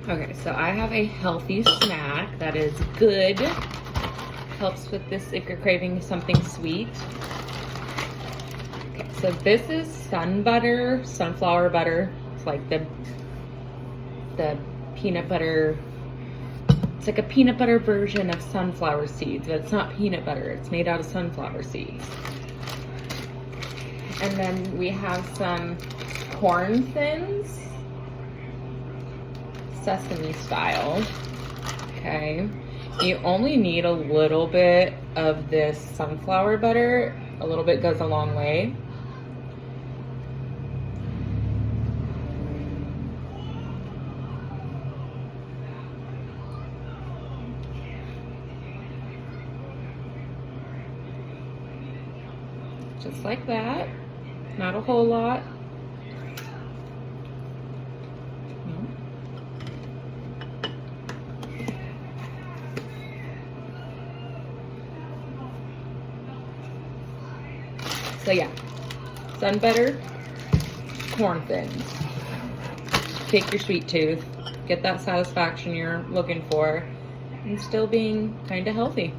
Okay, so I have a healthy snack that is good. Helps with this if you're craving something sweet. Okay, so this is sunflower butter. It's like the peanut butter. It's like a peanut butter version of sunflower seeds, but it's not peanut butter. It's made out of sunflower seeds. And then we have some corn thins, sesame style. Okay. You only need a little bit of this sunflower butter. A little bit goes a long way. Just like that. Not a whole lot. So yeah, sun butter, corn thins. Take your sweet tooth, get that satisfaction you're looking for, and still being kind of healthy.